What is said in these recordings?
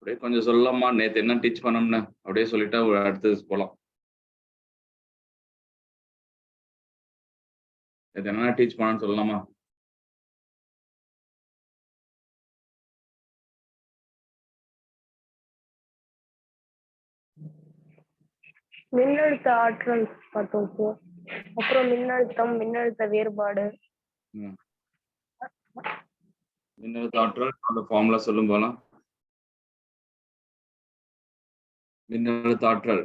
அப்படியே கொஞ்சம் சொல்லலாமா, நேத்து என்ன டீச் பண்ணோம்னு அப்படியே சொல்லிட்டா அடுத்தது போலாம். நேத்து என்ன டீச் பண்ணணும்னு சொல்லலாமா? மின்னழுத்த ஆற்றல் பார்த்தோம் சார். அப்புறம் மின்னழுத்தம், மின்னழுத்த வேறுபாடு. மின்னழுத்த ஆற்றல் அந்த ஃபார்முலா சொல்லும் போலாம். மின்னழுத்த ஆற்றல்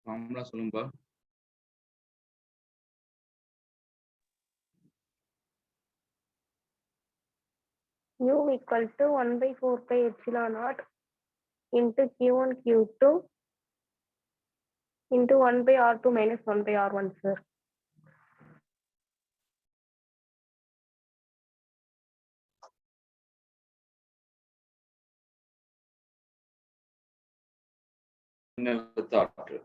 formula சொல்லும்பா. U equal to 1/4 pi epsilon naught into Q1 Q2 into 1/R2 minus 1/R1 sir. மின்னழுத்த ஆற்றல்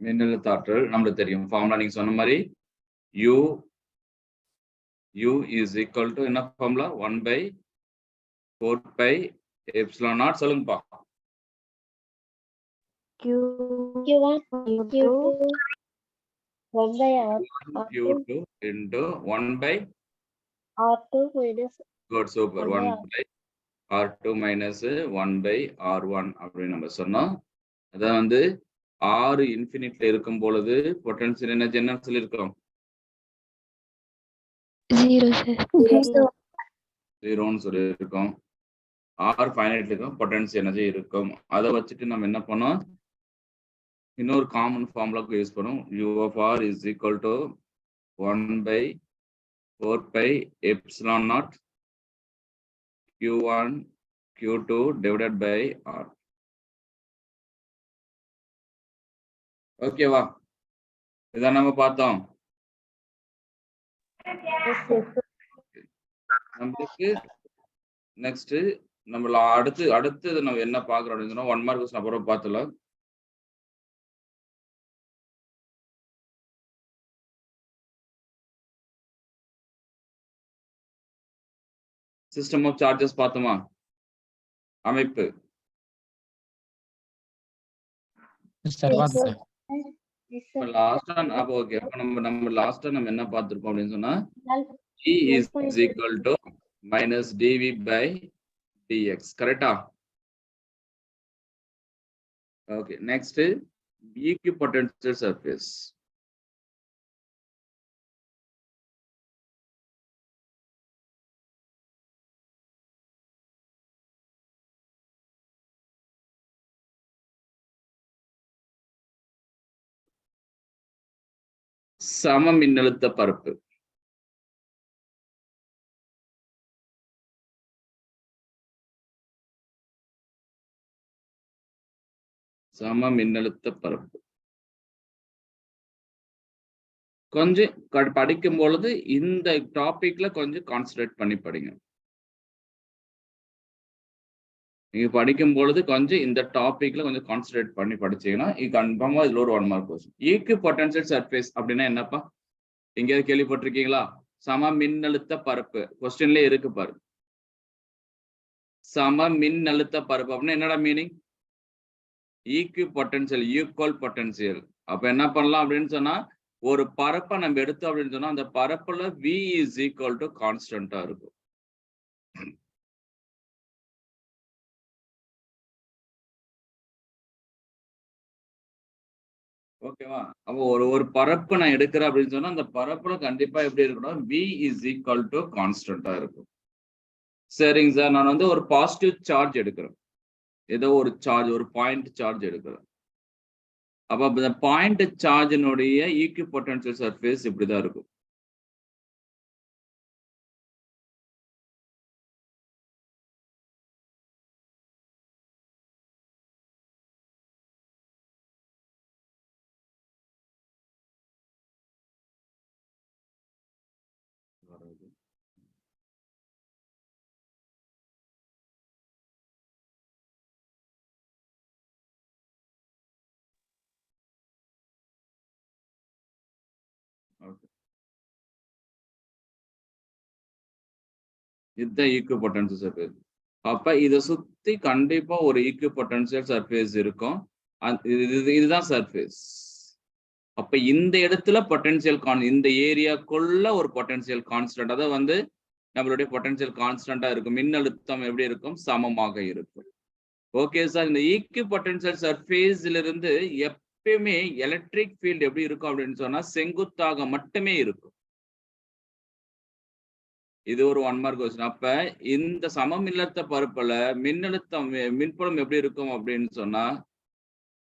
மின்னழுத்த ஆற்றல் நம்மளுக்கு தெரியும். ஃபார்முலா நீங்க சொன்ன மாதிரி U is equal to என்ன ஃபார்முலா 1/4 pi epsilon naught சொல்லுங்கப்பா. Q1 Q2 Q2 into 1/R2 minus good super 1/R2 minus 1/R1 அப்படின்னு நம்ம சொன்னோம். அதான் வந்து R இன்ஃபினிட்ல இருக்கும் பொழுது பொட்டன்ஷியல் எனர்ஜி என்ன சொல்லியிருக்கோம்? 0ன்னு சொல்லியிருக்கோம். R ஃபைனைட்ல இருக்கும், பொட்டன்ஷியல் எனர்ஜி இருக்கும். அதை வச்சுட்டு நம்ம என்ன பண்ணோம், இன்னொரு காமன் ஃபார்முலாக்கு யூஸ் பண்ணும். U of R is equal to 1/4 pi epsilon naught Q1 Q2 divided by R. ஓகேவா? இதான் நம்ம பார்த்தோம். நம்மளுக்கு நெக்ஸ்ட் நம்மள அடுத்து நம்ம என்ன பாக்குறோம் அப்படின்னு சொன்னா 1 மார்க் கொஸ்டின் அப்புறம் பார்த்தலாம். சிஸ்டம் ஆஃப் சார்ஜஸ் பார்த்தோமா? அமைப்பு லாஸ்டா ஓகே. அப்ப நம்ம லாஸ்டா நம்ம என்ன பார்த்திருக்கோம் அப்படின்னு சொன்னா E is equal to minus dV by dx. கரெக்டா? ஓகே. Next equipotential surface. சம மின்னழுத்த பரப்பு. சம மின்னழுத்த பரப்பு கொஞ்சம் படிக்கும் பொழுது இந்த டாபிக்ல கொஞ்சம் கான்சன்ட்ரேட் பண்ணி படிங்க. நீங்க படிக்கும் பொழுது கொஞ்சம் இந்த டாபிக்ல கொஞ்சம் கான்சன்ட்ரேட் பண்ணி படிச்சீங்கன்னா இது கன்ஃபார்மா இதுல ஒரு 1 மார்க் கொஸ்டின். ஈக்விபொட்டன்ஷியல் சர்ஃபேஸ் அப்படின்னா என்னப்பா? எங்கேயாவது கேள்விப்பட்டிருக்கீங்களா? சம மின்னழுத்த பரப்பு கொஸ்டின்ல இருக்கு பாரு. சம மின்னழுத்த பரப்பு அப்படின்னா என்னடா மீனிங்? ஈக்விபொட்டன்ஷியல், equal potential. அப்ப என்ன பண்ணலாம் அப்படின்னு சொன்னா, ஒரு பரப்பை நம்ம எடுத்தோம் அப்படின்னு சொன்னா அந்த பரப்புல V is equal to கான்ஸ்டன்டா இருக்கும். ஓகேவா? அப்போ ஒரு பரப்பு நான் எடுக்கிறேன் அப்படின்னு சொன்னா அந்த பரப்புல கண்டிப்பா எப்படி இருக்கணும்? V is equal to கான்ஸ்டன்டா இருக்கும். சரிங்க சார், நான் வந்து ஒரு பாசிட்டிவ் சார்ஜ் எடுக்கிறேன். ஏதோ ஒரு சார்ஜ், ஒரு பாயிண்ட் சார்ஜ் எடுக்கிறோம். அப்ப இந்த பாயிண்ட் சார்ஜினுடைய ஈக்விபொட்டன்ஷியல் சர்ஃபேஸ் இப்படிதான் இருக்கும். Okay. இதுதான் ஈக்விபொட்டன்ஷியல் சர்ஃபேஸ். அப்ப இதை சுத்தி கண்டிப்பா ஒரு ஈக்விபொட்டன்ஷியல் சர்ஃபேஸ் இருக்கும். இதுதான் சர்ஃபேஸ். அப்ப இந்த இடத்துல பொட்டன்ஷியல் இந்த ஏரியாக்குள்ள ஒரு பொட்டன்ஷியல் கான்ஸ்டன்ட், அதாவது வந்து நம்மளுடைய பொட்டன்ஷியல் கான்ஸ்டன்டா இருக்கும். மின்னழுத்தம் எப்படி இருக்கும்? சமமாக இருக்கும். Okay sir. இந்த ஈக்விபொட்டன்ஷியல் சர்ஃபேஸ்ல இருந்து எப்பயுமே எலக்ட்ரிக் ஃபீல்ட் எப்படி இருக்கும் அப்படின்னு சொன்னா செங்குத்தாக மட்டுமே இருக்கும். இது ஒரு 1 மார்க் கொஸ்டின். அப்ப இந்த சமமின்னழுத்த பரப்புல மின்னழுத்தம் மின்புலம் எப்படி இருக்கும் அப்படின்னு சொன்னா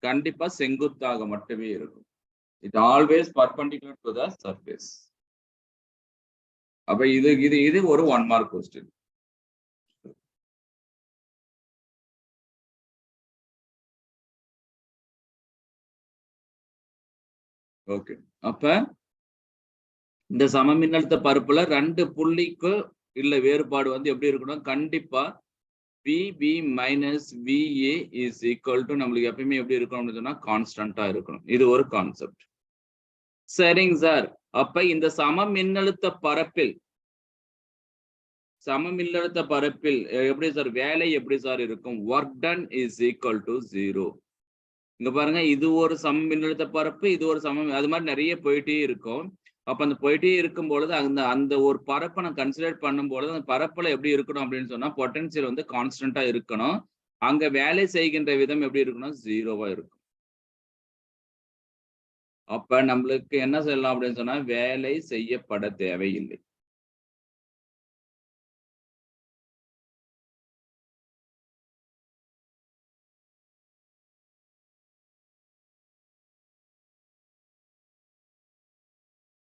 கண்டிப்பா செங்குத்தாக மட்டுமே இருக்கும். It always perpendicular to the surface. அப்ப இது ஒரு 1 மார்க் கொஸ்டின். ஓகே. அப்ப இந்த சமமின்னழுத்த பரப்புல 2 புள்ளிக்கு இல்ல வேறுபாடு வந்து எப்படி இருக்கணும்? கண்டிப்பா VB minus VA is equal to நம்மளுக்கு எப்பயுமே எப்படி இருக்கணும்னு சொன்னா கான்ஸ்டன்டா இருக்கணும். இது ஒரு கான்செப்ட். சரிங்க சார். அப்ப இந்த சமமின்னழுத்த பரப்பில் எப்படி சார் வேலை எப்படி சார் இருக்கும்? Work done is equal to 0. இங்க பாருங்க, இது ஒரு சமமின்னழுத்த பரப்பு, இது ஒரு அது மாதிரி நிறைய போயிட்டே இருக்கும். அப்ப அந்த போயிட்டே இருக்கும் பொழுது அந்த ஒரு பரப்பை நான் கன்சிடர் பண்ணும் பொழுது அந்த பரப்புல எப்படி இருக்கணும் அப்படின்னு சொன்னா பொட்டன்சியல் வந்து கான்ஸ்டன்டா இருக்கணும். அங்க வேலை செய்கின்ற விதம் எப்படி இருக்கணும்? 0வா இருக்கும். அப்ப நம்மளுக்கு என்ன செய்யலாம் அப்படின்னு சொன்னா வேலை செய்யப்பட தேவையில்லை.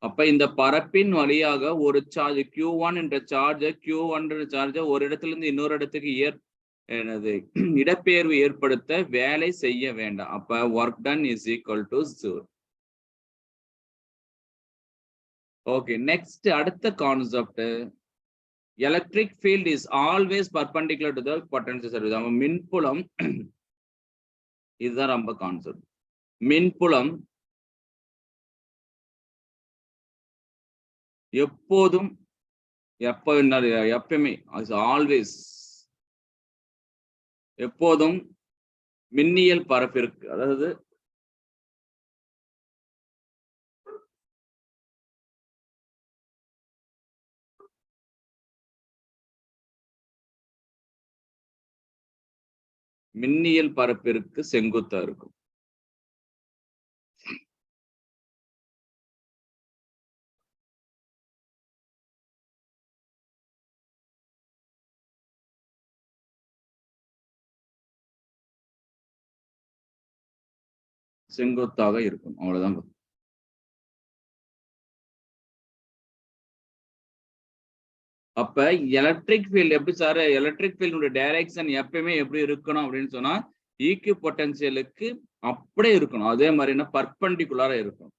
அப்ப இந்த பரப்பின் வழியாக ஒரு சார்ஜ் Q1 என்ற சார்ஜ் ஒரு இடத்துல இருந்து இன்னொரு இடத்துக்கு இடப்பெயர்வு ஏற்படுத்த வேலை செய்ய வேண்டாம். அப்ப work done is equal to 0. Okay. Next அடுத்த concept, electric field is always perpendicular to the potential surface. நம்ம மின்புலம் இதுதான் ரொம்ப கான்செப்ட். மின்புலம் எப்போதும் எப்பயுமே ஆல்வேஸ் எப்போதும் மின்னியல் பரப்பிற்கு, அதாவது மின்னியல் பரப்பிற்கு செங்குத்தா இருக்கும். செங்குத்தாக இருக்கும். அவ்வளவுதான். அப்ப எலக்ட்ரிக் ஃபீல்ட் எப்படி சார்? எலக்ட்ரிக் ஃபீல்டுடைய டைரக்ஷன் எப்பயுமே எப்படி இருக்கணும் அப்படின்னு சொன்னா ஈக்விபொட்டன்ஷியலுக்கு அப்படியே இருக்கணும். அதே மாதிரி பர்பெண்டிகுலரா இருக்கும்.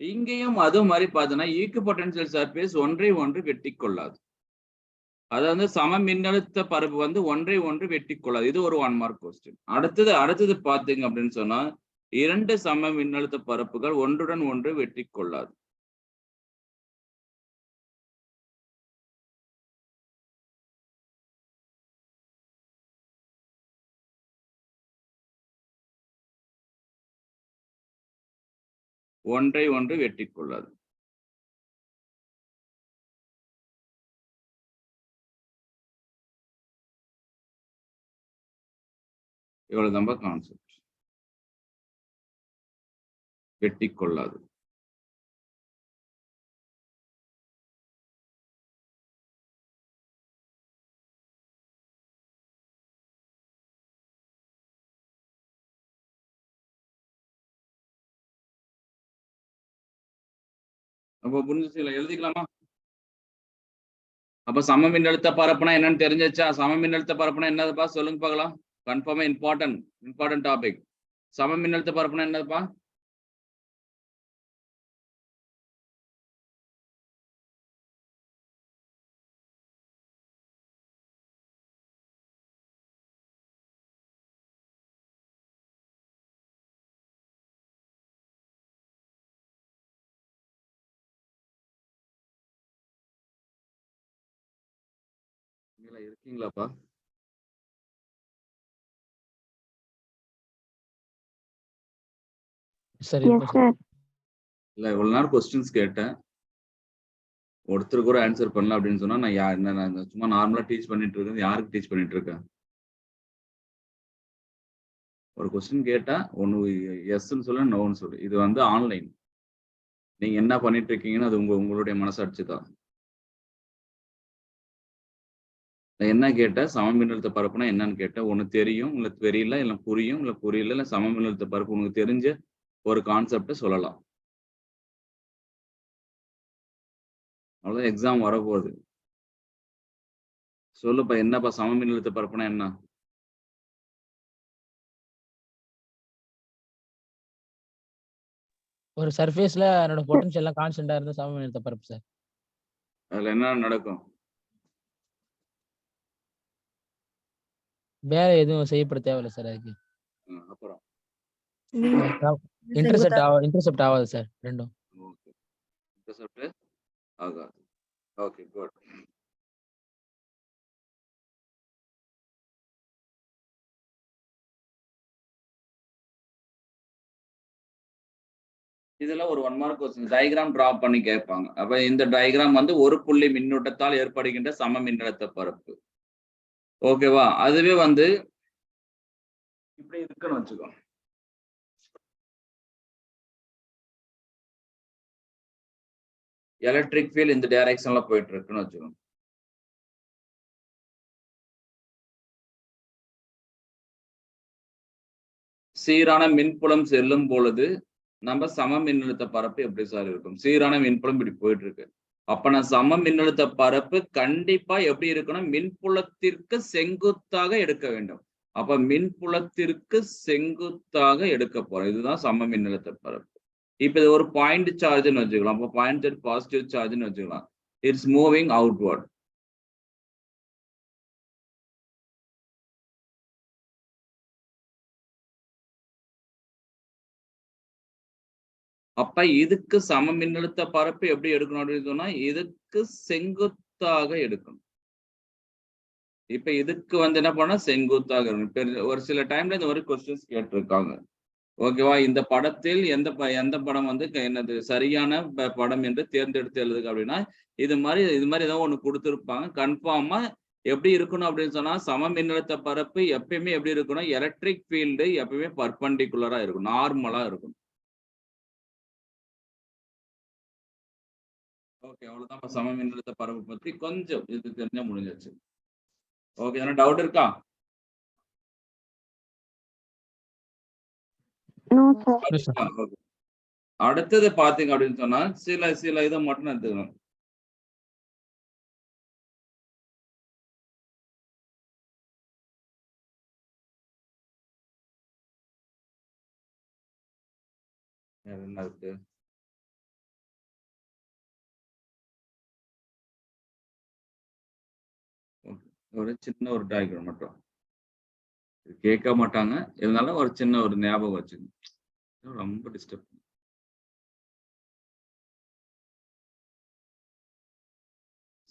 இங்கேயும் அது மாதிரி பார்த்தோன்னா ஈக்விபொட்டன்ஷியல் சர்ஃபேஸ் ஒன்றை ஒன்று வெட்டி கொள்ளாது. அதாவது சம மின்னழுத்த பரப்பு வந்து ஒன்றை ஒன்று வெட்டி கொள்ளாது. இது ஒரு 1 மார்க் கொஸ்டின். அடுத்தது பாத்தீங்க அப்படின்னு சொன்னா 2 சம மின்னழுத்த பரப்புகள் ஒன்றுடன் ஒன்று வெட்டி கொள்ளாது. ஒன்றை ஒன்று வெட்டி கொள்ளாது. இவ்வளவு நம்ம கான்செப்ட். வெட்டி கொள்ளாது. அப்ப புரிஞ்சுச்சுல, எழுதிக்கலாமா? அப்ப சம மின்னழுத்த பரப்புனா என்னன்னு தெரிஞ்சிச்சா? சம மின்னழுத்த பரப்புனா என்னதுப்பா சொல்லுங்க பார்க்கலாம். கன்ஃபார்மா இம்பார்ட்டன்ட் டாபிக். சம மின்னழுத்த பரப்புனா என்னதுப்பா? இருக்கீங்களாப்பா? சரி இல்ல இவ்வளவு நேரம் கொஸ்டின்ஸ் கேட்டேன், ஒருத்தர் கூட ஆன்சர் பண்ணல அப்படின்னு சொன்னா நான் சும்மா நார்மலா டீச் பண்ணிட்டு இருக்கேன். யாருக்கு டீச் பண்ணிட்டு இருக்கேன்? ஒரு கொஸ்டின் கேட்டா ஒன்னு எஸ்ன்னு சொல்லு, நோன்னு சொல்லு. இது வந்து ஆன்லைன். நீங்க என்ன பண்ணிட்டு இருக்கீங்கன்னு அது உங்களுடைய மனசாட்சி தான். நான் என்ன கேட்டேன்? சம மின்னழுத்த பரப்புனா என்னன்னு கேட்டேன். ஒண்ணு தெரியும், இல்ல தெரியல, இல்ல புரியும், இல்ல புரியல, இல்ல சம மின்னழுத்த பரப்பு உனக்கு தெரிஞ்ச ஒரு கான்செப்ட சொல்லலாம். அவ்வளவுதான், எக்ஸாம் வரப்போகுது. சொல்லுப்பா, என்னப்பா சம மின்னழுத்த பரப்புனா என்ன? ஒரு சர்ஃபேஸ்ல அதோட பொட்டன்ஷியல் எல்லாம் கான்ஸ்டன்டா இருந்தா சம மின்னழுத்த பரப்பு சார். அதுல என்ன நடக்கும்? வேற எதுவும் செய்யப்பட தேவையில்ல சார் அதுக்கு. அப்புறம் இன்டர்செப்ட் ஆகாது சார் ரெண்டும். ஓகே, இன்டர்செப்ட் ஆகாது. Okay, good. இதுல ஒரு 1 மார்க் கொஸ்டின் டயகிராம் டிரா பண்ணி கேட்பாங்க. அப்ப இந்த டயகிராம் வந்து ஒரு புள்ளி மின்னூட்டத்தால் ஏற்படுகின்ற சம மின்னழுத்த பரப்பு. ஓகேவா? அதுவே வந்து இப்படி இருக்குன்னு வச்சுக்கோ. எலக்ட்ரிக் ஃபீல்ட் இந்த டைரக்ஷன்ல போயிட்டு இருக்குன்னு வச்சுக்கோ. சீரான மின்புலம் செல்லும் பொழுது நம்ம சம மின்னழுத்த பரப்பு எப்படி சார் இருக்கும்? சீரான மின்புலம் இப்படி போயிட்டு இருக்கு. அப்ப நான் சம மின்னழுத்த பரப்பு கண்டிப்பா எப்படி இருக்கணும்? மின்புலத்திற்கு செங்குத்தாக எடுக்க வேண்டும். அப்ப மின்புலத்திற்கு செங்குத்தாக எடுக்க போறோம். இதுதான் சம மின்னழுத்த பரப்பு. இப்ப இது ஒரு பாயிண்ட் சார்ஜ்னு வச்சுக்கலாம். அப்ப பாயிண்ட் சார்ஜ் பாசிட்டிவ் சார்ஜ்னு வச்சுக்கலாம். It's moving outward. அப்ப இதுக்கு சம மின்னழுத்த பரப்பு எப்படி எடுக்கணும் அப்படின்னு சொன்னா இதுக்கு செங்குத்தாக எடுக்கணும். இப்ப இதுக்கு வந்து என்ன பண்ணா செங்குத்தாக இருக்கணும். ஒரு சில டைம்ல இந்த மாதிரி கொஸ்டின்ஸ் கேட்டிருக்காங்க. ஓகேவா? இந்த படத்தில் எந்த படம் வந்து என்னது சரியான படம் என்று தேர்ந்தெடுத்து எழுதுக அப்படின்னா இது மாதிரி ஏதோ ஒண்ணு கொடுத்துருப்பாங்க. கன்ஃபார்மா எப்படி இருக்கணும் அப்படின்னு சொன்னா சம மின்னழுத்த பரப்பு எப்பயுமே எப்படி இருக்கணும்? எலக்ட்ரிக் ஃபீல்டு எப்பயுமே பர்பண்டிகுலரா இருக்கும், நார்மலா இருக்கும். ஓகே, அவ்வளவுதான் சம மின்னழுத்த பரப்பு பத்தி கொஞ்சம் இது தெரிஞ்சா முடிஞ்சிருச்சு. ஓகே, என்ன டவுட் இருக்கா? அடுத்தது பாத்தீங்க அப்படின்னு சொன்னா சில இதை மட்டும் எடுத்துக்கணும். என்ன இருக்கு? ஒரு சின்ன ஒரு டயக்ராம் மட்டும் கேட்க மாட்டாங்க, இருந்தாலும் ஒரு சின்ன ஒரு ஞாபகம் வச்சுக்கணும். ரொம்ப டிஸ்டர்ப்.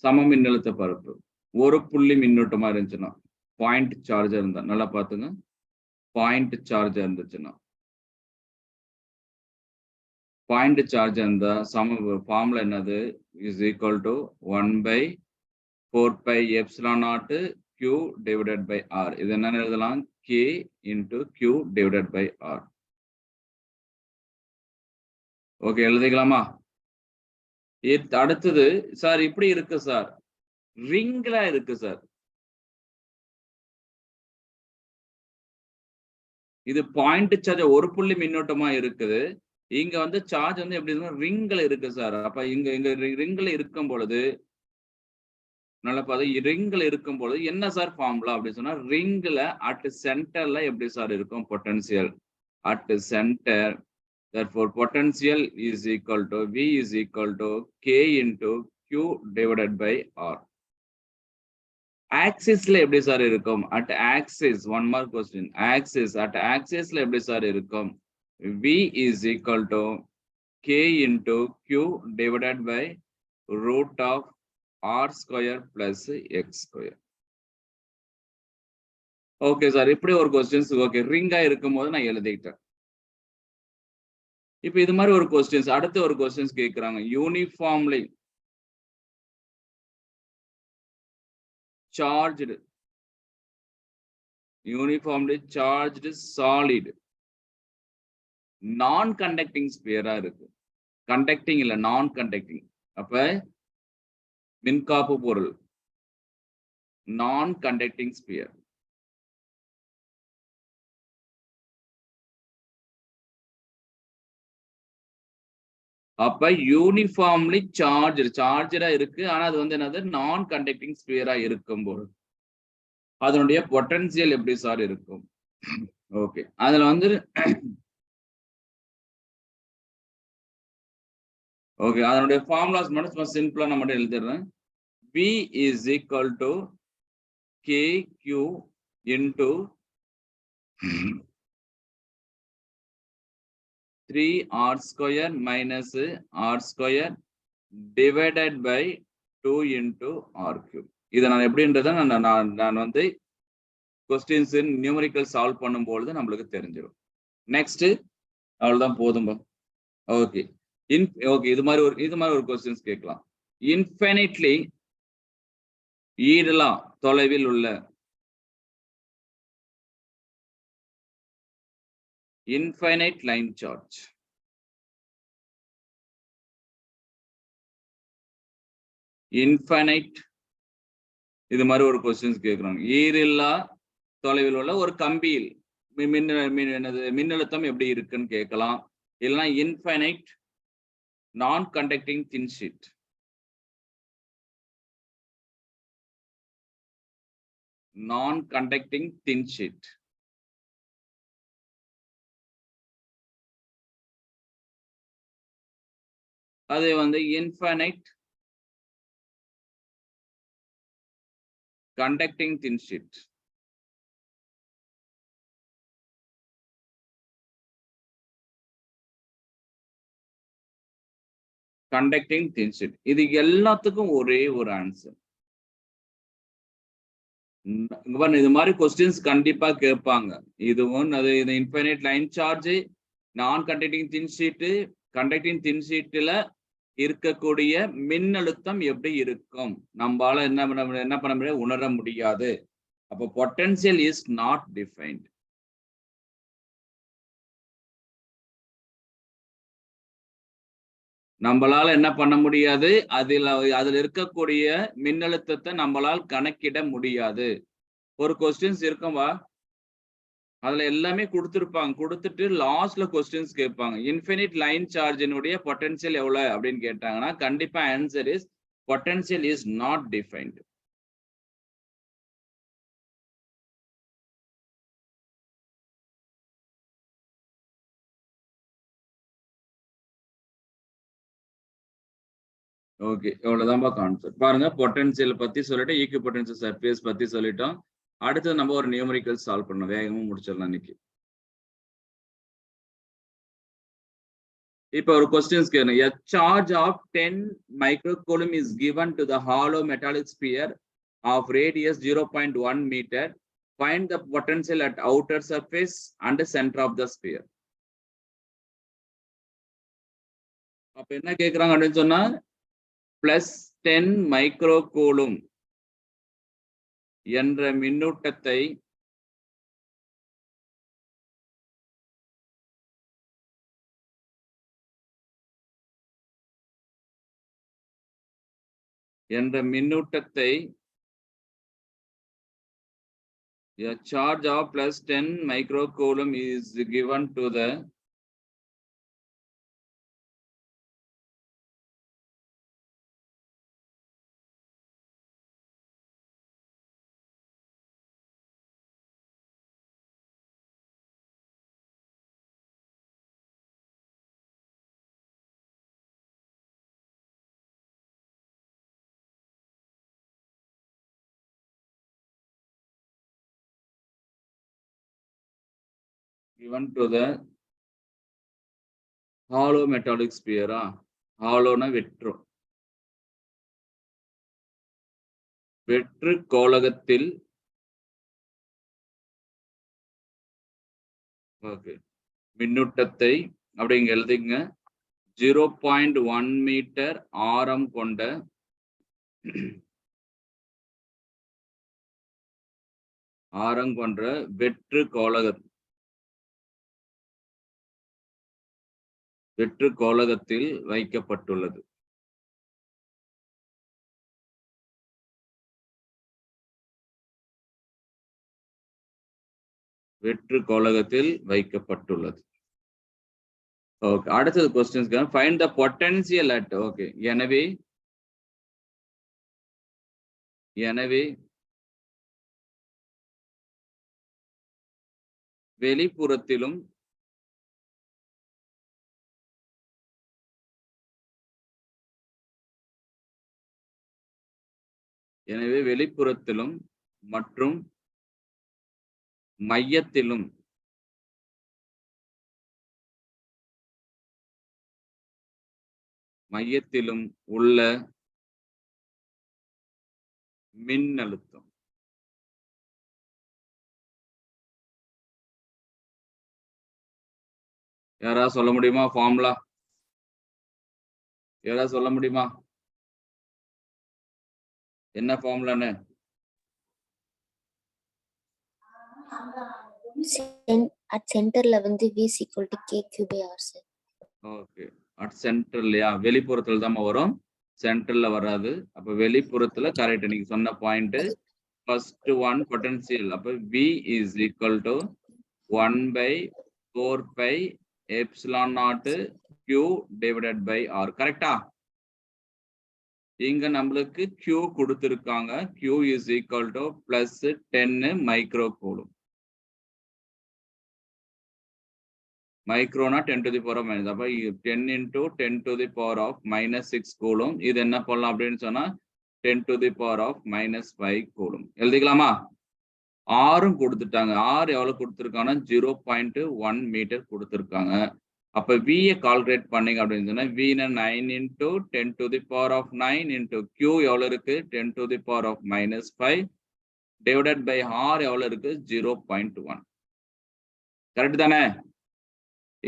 சம மின்னழுத்த பரப்பு ஒரு புள்ளி மின்னூட்டமா இருந்துச்சுன்னா பாயிண்ட் சார்ஜ் இருந்தா நல்லா பாத்துங்க. பாயிண்ட் சார்ஜ் இருந்துச்சுன்னா பாயிண்ட் சார்ஜ் இருந்தா சம ஃபார்முலா என்னது? Is equal to 1/4 pi epsilon naught q divided by r. இது என்னன்னு எழுதலாம்? k into q divided by r. Okay, எழுதிக்கலாமா? அடுத்தது சார் இப்படி இருக்கு சார், ரிங்ல இருக்கு சார். இது பாயிண்ட் சார்ஜ் ஒரு புள்ளி மின்னோட்டமா இருக்குது. இங்க வந்து சார்ஜ் வந்து எப்படி இருக்குன்னா ரிங்ல இருக்கு சார். அப்ப இங்க ரிங்ல இருக்கும் பொழுது நல்லா பாத்து ரிங்ல இருக்கும் பொழுது என்ன சார் ஃபார்முலா அப்படின்னு சொன்னா ரிங்ல அட் சென்டர்ல எப்படி சார் இருக்கும் potential at centre. Therefore, potential is equal to V is equal to K into Q divided by R. Axisல எப்படி சார் இருக்கும்? At axis, one more question. At axisல எப்படி சார் இருக்கும்? V is equal to K into Q divided by root of R square plus X square. Okay sir, இப்படி ஒரு questions okay ரிங்கா இருக்கும்போது நான் எழுதிட்டேன். இப்ப இது மாதிரி ஒரு கொஸ்டின்ஸ் அடுத்த ஒரு கொஸ்டின்ஸ் கேக்குறாங்க யூனிஃபார்ம்லி சார்ஜ்டு சாலிட் நான் கண்டக்டிங் ஸ்பியரா இருக்கு. கண்டக்டிங் இல்ல நான் கண்டக்டிங். அப்ப மின்காப்பு பொருள் நான் கண்டக்டிங் ஸ்பியர். அப்ப யூனிஃபார்ம்லி சார்ஜா இருக்கு. ஆனா அது வந்து என்னது நான் கண்டக்டிங் ஸ்பியரா இருக்கும்போது அதனுடைய பொட்டன்சியல் எப்படி சார் இருக்கும்? ஓகே, அதுல வந்து ஓகே அதனுடைய ஃபார்முலாஸ் மட்டும் சிம்பிளா நான் மட்டும் எழுதிடுறேன். V is equal to KQ into 3R square minus R square divided by 2 into R cube. இதை நான் எப்படின்றத நான் வந்து கொஸ்டின்ஸ் நியூமரிக்கல் சால்வ் பண்ணும்போது நம்மளுக்கு தெரிஞ்சிடும். நெக்ஸ்ட் அவ்வளவுதான் போதும்பா. ஓகே ஓகே இது மாதிரி ஒரு கொஸ்டின்ஸ் கேட்கலாம். இன்ஃபினிட்லி ஈடலாம் தொலைவில் உள்ள infinite line charge. Infinite இது மாதிரி ஒரு கொஸ்டின்ஸ் கேக்குறாங்க. ஈரில்லா தொலைவில் உள்ள ஒரு கம்பியில் மின்னழுத்தம் எப்படி இருக்குன்னு கேட்கலாம். இல்லைன்னா இன்ஃபைனைட் நான் கண்டக்டிங் தின் ஷீட். நான் கண்டக்டிங் தின் ஷீட். அது வந்து infinite conducting thin sheet. Conducting thin sheet. இது எல்லாத்துக்கும் ஒரே ஒரு ஆன்சர். இது மாதிரி கொஸ்டின்ஸ் கண்டிப்பா கேட்பாங்க. இதுவும் அது இது இன்ஃபைனைட் லைன் சார்ஜ் நான் கண்டக்டிங் தின் ஷீட். கண்டக்டிங் தின் ஷீட்ல இருக்கக்கூடிய மின்னழுத்தம் எப்படி இருக்கும் நம்மளால என்ன பண்ண முடியாது உணர முடியாது. அப்போ பொட்டன்சியல் இஸ் நாட் டிஃபைன்ட். நம்மளால என்ன பண்ண முடியாது அதுல இருக்கக்கூடிய மின்னழுத்தத்தை நம்மளால் கணக்கிட முடியாது. ஒரு கொஸ்டின்ஸ் இருக்கும்பா அதுல எல்லாமே கொடுத்துருப்பாங்க. கொடுத்துட்டு லாஸ்ட்ல கொஸ்டின்ஸ் கேட்பாங்க இன்ஃபினிட் லைன் சார்ஜினுடைய பொட்டன்சியல் எவ்வளவு அப்படின்னு கேட்டாங்கன்னா கண்டிப்பா answer is potential is not defined. Okay எவ்வளவுதான்பா கான்செப்ட். பாருங்க பொட்டன்சியல் பத்தி சொல்லிட்டு ஈக்வி பொட்டன்சியல் சர்ஃபேஸ் பத்தி சொல்லிட்டோம். அடுத்து நம்ம ஒரு நியூமரிக்கல் சால்வ் பண்ணணும். வேகமா முடிச்சிடலாம் இன்னைக்கு. இப்போ ஒரு கொஸ்டின்ஸ் கேட்கணும். A charge of 10 microcoulomb is given to the hollow metallic sphere of radius 0.1 meter. Find the potential at outer surface and the center of the sphere. அப்ப என்ன கேக்குறாங்க அப்படின்னு சொன்னா +10 மைக்ரோகூலும் என்ற மின்னூட்டத்தை a charge of +10 microcoulomb is given to the given to the hollow metallic sphere. ஹாலோனா வெற்று. வெற்று கோளகத்தில் மின்னூட்டத்தை அப்படிங்க எழுதிங்க. 0.1 மீட்டர் ஆரம் கொண்ட வெற்று கோளகத்தில் வைக்கப்பட்டுள்ளது. வெற்று கோளகத்தில் வைக்கப்பட்டுள்ளது. ஓகே, அடுத்தது questions. Find the potential at. Okay, எனவே வெளிப்புறத்திலும் மற்றும் மையத்திலும் உள்ள மின்னழுத்தம் யாராவது சொல்ல முடியுமா? ஃபார்முலா யாராவது சொல்ல முடியுமா? என்ன ஃபார்முலான்னு? at சென்டர்ல வந்து v is equal to kq by r sir. Okay, at சென்டர்லயா? வெளிப்புறத்துல தான் வரும், சென்டர்ல வராது. அப்ப வெளிப்புறத்துல கரெக்ட். நீங்க சொன்ன பாயிண்ட் ஃபர்ஸ்ட் ஒன் பொட்டன்ஷியல். அப்ப v is equal to 1/4 pi epsilon naught q divided by r. கரெக்டா? இங்க நம்மளுக்கு q கொடுத்திருக்காங்க. q is equal to plus 10 micro coulomb. மைக்ரோனா 10 to the power of minus. அப்ப 10 into 10 to the power of minus 6 coulomb. இது என்ன பண்ணலாம் அப்படின்னு சொன்னா 10 to the power of minus 5 coulomb எழுதிக்கலாமா? ஆரும் கொடுத்துட்டாங்க. ஆர் எவ்வளவு கொடுத்துருக்காங்கன்னா 0.1 மீட்டர் கொடுத்துருக்காங்க. அப்ப v கால்குலேட் பண்ணீங்க அப்படின்னு சொன்னா v 9 into 10 to the power of 9 into q எவ்வளவு இருக்கு 10 to the power of minus 5 divided by r எவ்வளவு இருக்கு 0.1. கரெக்ட் தானே?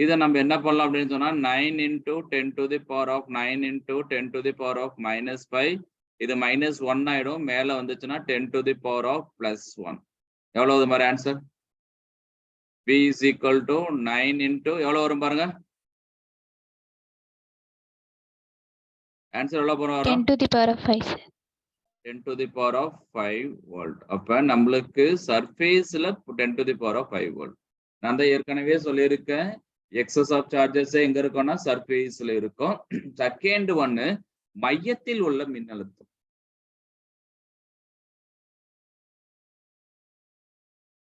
இதை நம்ம என்ன பண்ணலாம் அப்படின்னு சொன்னா 9 into 10 to the power of 9 into 10 to the power of minus 5. இது -1 ஆயிடும். மேல வந்துச்சுன்னா 10 to the power of plus 1. எவ்வளவு மாதிரி answer? v is equal to 9 into எவ்வளவு வரும் பாருங்க. ஆன்சர் எவ்வளவு வரும்? 10 to the power of 5. 10 to the power of 5 volt. அப்ப நம்மளுக்கு சர்ஃபேஸ்ல 10 to the power of 5 volt. நான் தான் ஏற்கனவே சொல்லியிருக்கேன், எக்ஸஸ் ஆஃப் சார்ஜஸ் எங்க இருக்கும்னா சர்ஃபேஸ்ல இருக்கும். செகண்ட் ஒன்னு மையத்தில் உள்ள மின்னழுத்தம்.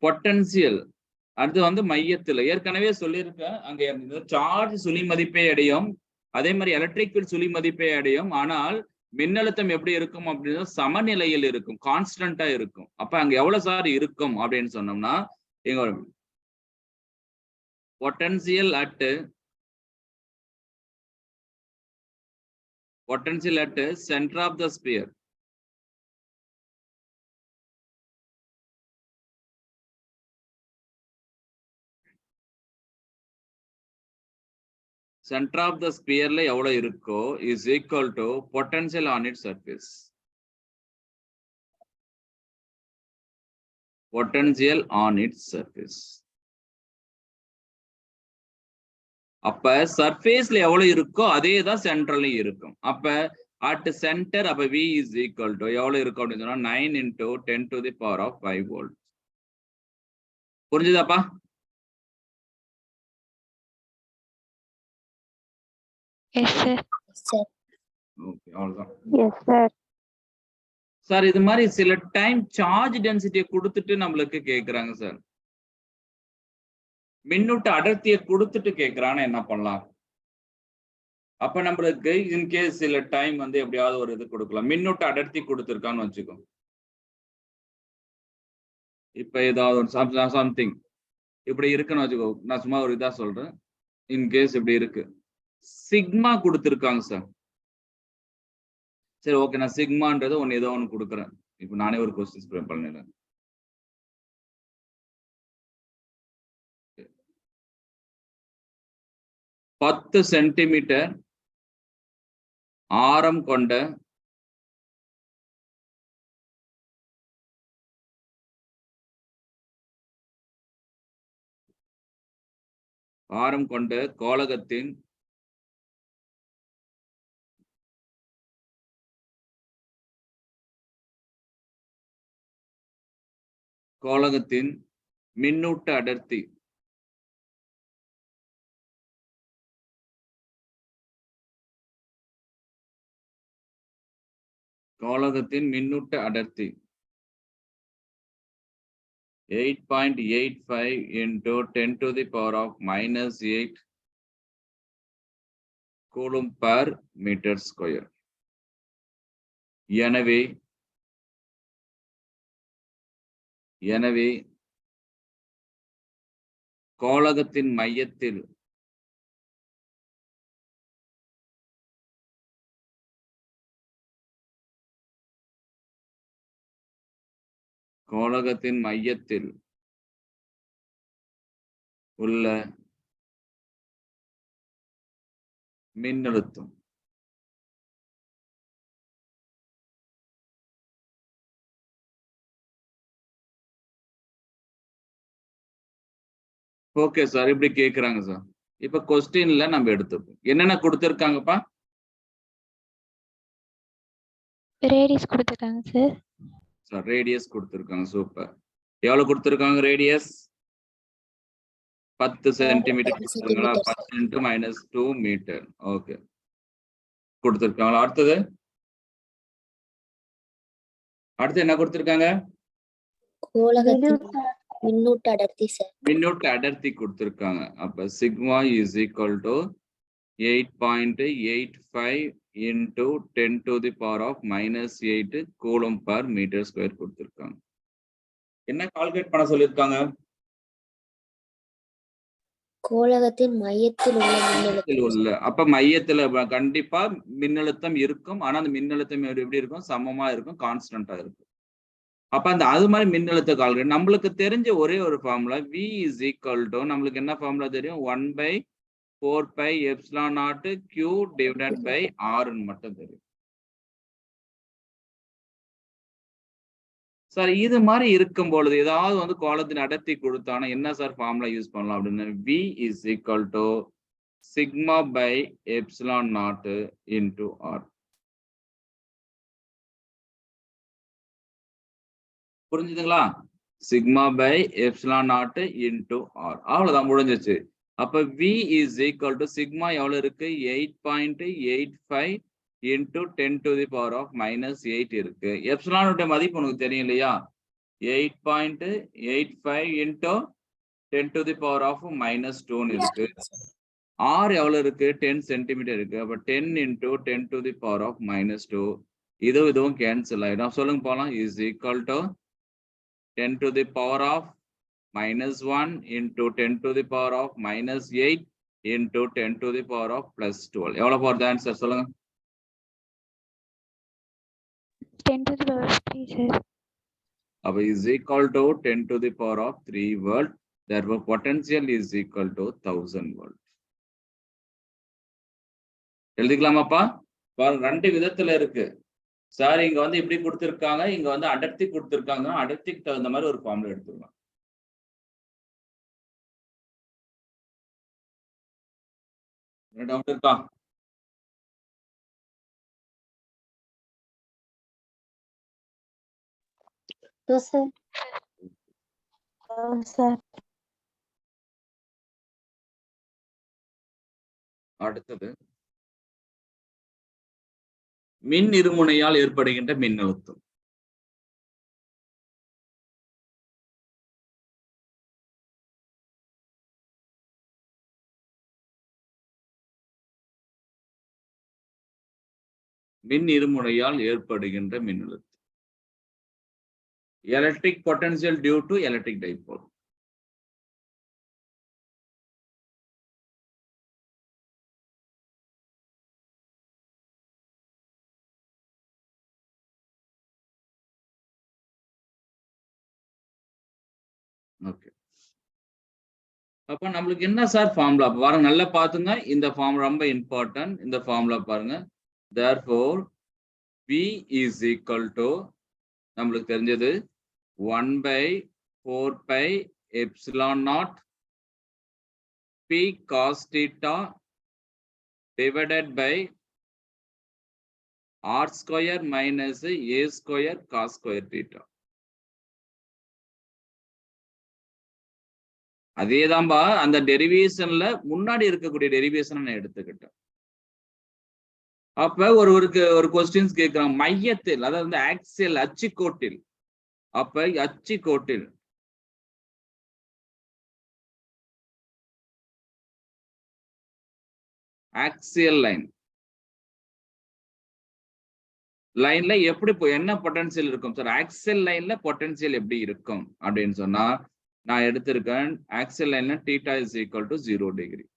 பொட்டன்சியல் அடுத்து வந்து மையத்தில் ஏற்கனவே சொல்லியிருக்கேன். அங்க சார்ஜ் சுழி மதிப்பை அடையும், அதே மாதிரி எலக்ட்ரிக் ஃபீல்ட் சுழி மதிப்பை அடையும். ஆனால் மின்னழுத்தம் எப்படி இருக்கும் அப்படின்னா சமநிலையில் இருக்கும், கான்ஸ்டன்டா இருக்கும். அப்ப அங்க எவ்வளவு சார் இருக்கும் அப்படின்னு சொன்னோம்னா இங்க potential at center of the sphere. Center of the sphere ல எவ்வளவு இருக்கோ is equal to potential on its surface. Potential on its surface. அப்ப சர்ஃபேஸ்ல எவ்வளவு இருக்கோ அதே தான் சென்டர்லயும் இருக்கும். அப்ப அட் சென்டர் அப்ப v is equal to எவ்வளவு இருக்கும் அப்படின்னு சொன்னா 9 into 10 to the power of 5 volt. புரிஞ்சுதாப்பா? Yes sir. Okay, அவ்வளவுதான். Yes sir. சார் இது மாதிரி சில டைம் சார்ஜ் டென்சிட்டியை கொடுத்துட்டு நம்மளுக்கு கேக்குறாங்க சார். மின்னூட்ட அடர்த்தியை கொடுத்துட்டு கேட்கிறான்னு என்ன பண்ணலாம்? அப்ப நம்மளுக்கு இன்கேஸ் சில டைம் வந்து எப்படியாவது ஒரு இது கொடுக்கலாம். மின்னூட்ட அடர்த்தி கொடுத்துருக்கான்னு வச்சுக்கோ. இப்ப ஏதாவது ஒரு சம்திங் இப்படி இருக்குன்னு வச்சுக்கோ, நான் சும்மா ஒரு இதா சொல்றேன். இன்கேஸ் இப்படி இருக்கு, சிக்மா கொடுத்துருக்காங்க சார். சரி, ஓகே, நான் சிக்மான்றது ஒன்னு ஏதோ ஒன்று கொடுக்குறேன். இப்போ நானே ஒரு கொஸ்டின் ஃப்ரேம் பண்ணிடுறேன். பத்து சென்டிமீட்டர் ஆரம் கொண்ட கோளகத்தின் மின்னூட்ட அடர்த்தி கோளகத்தின் மின்னூட்ட அடர்த்தி 8.85 into 10 to the power of -8 coulomb per meter square. எனவே கோளகத்தின் மையத்தில் உள்ள மின்னழுத்தம் ஓகே சார், இப்படி கேக்குறாங்க சார். இப்ப கொஸ்டின்ல நம்ம எடுத்துப்போம். என்னென்ன கொடுத்திருக்காங்கப்பா? ரேடியஸ் கொடுத்திருக்காங்க சார். சார் ரேடியஸ் கொடுத்திருக்காங்க. சூப்பர். எவ்வளவு கொடுத்திருக்காங்க ரேடியஸ்? 10 சென்டிமீட்டர் கொடுத்திருக்காங்களா? 10 into -2 மீட்டர். ஓகே, கொடுத்திருக்காங்களா? அடுத்து என்ன கொடுத்திருக்காங்க? கோளகத்தின் மின்னூட்ட அடர்த்தி சார். மின்னூட்ட அடர்த்தி கொடுத்திருக்காங்க. அப்ப sigma is equal to 8.85 into 10 to the power of -8 coulomb per metre square கொடுத்திருக்காங்க. என்ன கால்குலேட் பண்ண சொல்லிருக்காங்க? கோளகத்தின் மையத்தில் உள்ள மின்னழுத்தம். அப்ப மையத்துல கண்டிப்பா மின்னழுத்தம் இருக்கும். ஆனா அந்த மின்னழுத்தம் எப்படி இருக்கும்? சமமா இருக்கும், கான்ஸ்டன்டா இருக்கும். அப்ப அந்த அது மாதிரி மின்னழுத்த கால்குலேட் நம்மளுக்கு தெரிஞ்ச ஒரே ஒரு formula V is equal to, நம்மளுக்கு என்ன ஃபார்முலா தெரியும்? 1/4πε0 Q divided by R மட்டும் தெரியும். சார் இது மாதிரி இருக்கும் பொழுது ஏதாவது வந்து கோளத்தின் அடர்த்தி கொடுத்தானா என்ன சார் ஃபார்முலா யூஸ் பண்ணலாம் அப்படின்னு? V is equal to sigma by epsilon naught into R. புரிஞ்சுதுங்களா? Sigma by epsilon naught into R. அவ்வளவுதான், முடிஞ்சிச்சு. அப்ப V is equal to sigma எவ்வளவு இருக்கு? 8.85 into 10 to the power of -8 இருக்கு. எப்சிலானுடைய மதிப்பு உனக்கு தெரியும் இல்லையா? 8.85 into 10 to the power of -2 இருக்கு. R எவ்வளவு இருக்கு? 10 சென்டிமீட்டர் இருக்கு. அப்ப 10 into 10 to the power of -2. இதுவும் கேன்சல் ஆயிடும். சொல்லுங்க போலாம். is equal to 10 to the power of -1 into 10 to the power of -8 into 10 to the power of +12. எவ்வளவு போறது ஆன்சர் சொல்லுங்க? 10 to the power of 3 sir. அப்ப is equal to 10 to the power of 3 volt. Therefore potential is equal to 1000 volt. எழுதிக்கலாமாப்பா? ரெண்டு விதத்துல இருக்கு sir. இங்க வந்து இப்படி கொடுத்திருக்காங்க, இங்க வந்து அடர்த்தி கொடுத்திருக்காங்க. அடர்த்திக்கு தகுந்த மாதிரி ஒரு ஃபார்முலா எடுத்துக்கலாம். டவுட் இருக்கா? அடுத்தது மின் இருமுனையால் ஏற்படுகின்ற மின்னழுத்தம். மின் இருமுனையால் ஏற்படுகின்ற மின்னழுத்தம். Electric potential due to electric dipole. Okay. அப்ப நம்மளுக்கு என்ன சார் ஃபார்முலா பாருங்க, நல்லா பாத்துங்க. இந்த ஃபார்முலா ரொம்ப இம்பார்ட்டன்ட். இந்த ஃபார்முலா பாருங்க. therefore v is equal to நம்மளுக்கு தெரிஞ்சது 1/4 pi epsilon naught p cos theta divided by r square minus a square cos square theta. அதேதான்பா அந்த டெரிவேஷன்ல முன்னாடி இருக்கக்கூடிய டெரிவேஷன் நான் எடுத்துக்கிட்டேன். அப்ப ஒரு கொஸ்டின்ஸ் கேட்கிறாங்க, மையத்தில் அதாவது வந்து ஆக்சியல் அச்சுக்கோட்டில். அப்ப அச்சுக்கோட்டில் ஆக்சியல் லைன்ல எப்படி என்ன பொட்டன்சியல் இருக்கும் சார்? ஆக்சியல் லைன்ல பொட்டன்சியல் எப்படி இருக்கும் அப்படின்னு சொன்னா நான் எடுத்திருக்கேன். ஆக்சியல் லைன்ல θ is equal to 0 degree.